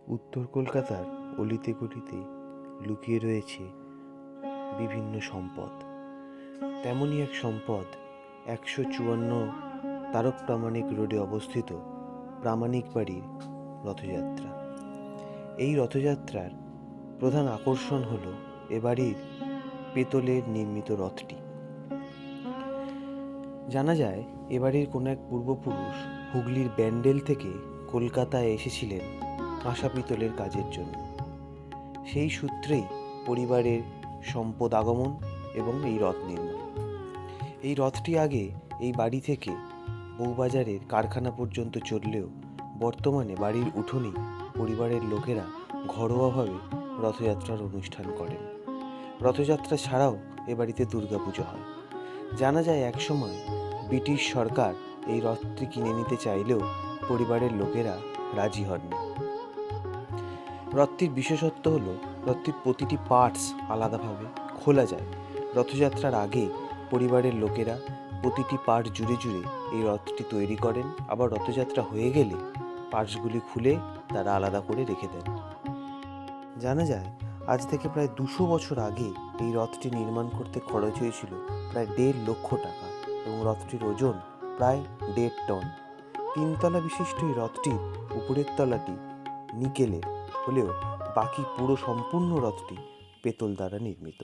উত্তর কলকাতার অলিতে গলিতে লুকিয়ে রয়েছে বিভিন্ন সম্পদ। তেমনই এক সম্পদ 154 তারক প্রামাণিক রোডে অবস্থিত প্রামাণিক বাড়ির রথযাত্রা। এই রথযাত্রার প্রধান আকর্ষণ হল এ বাড়ির পেতলের নির্মিত রথটি। জানা যায় এ বাড়ির কোনো এক পূর্বপুরুষ হুগলির ব্যান্ডেল থেকে কলকাতায় এসেছিলেন কাঁসা পিতলের কাজের জন্য। সেই সূত্রেই পরিবারের সম্পদ আগমন এবং এই রথ নির্মাণ। এই রথটি আগে এই বাড়ি থেকে বউবাজারের কারখানা পর্যন্ত চললেও বর্তমানে বাড়ির উঠোনেই পরিবারের লোকেরা ঘরোয়াভাবে রথযাত্রার অনুষ্ঠান করেন। রথযাত্রা ছাড়াও এ বাড়িতে দুর্গাপুজো হয়। জানা যায় একসময় ব্রিটিশ সরকার এই রথটি কিনে নিতে চাইলেও পরিবারের লোকেরা রাজি হননি। রথটির বিশেষত্ব হল রথটির প্রতিটি পার্টস আলাদাভাবে খোলা যায়। রথযাত্রার আগে পরিবারের লোকেরা প্রতিটি পার্ট জুড়ে জুড়ে এই রথটি তৈরি করেন, আবার রথযাত্রা হয়ে গেলে পার্টসগুলি খুলে তারা আলাদা করে রেখে দেন। জানা যায় আজ থেকে প্রায় 200 বছর আগে এই রথটি নির্মাণ করতে খরচ হয়েছিল প্রায় 1.5 লক্ষ টাকা এবং রথটির ওজন প্রায় 1.5 টন। 3 তলা বিশিষ্ট এই রথটির উপরের তলাটি নিকেলের হলেও বাকি পুরো সম্পূর্ণ রথটি পেতল দ্বারা নির্মিত।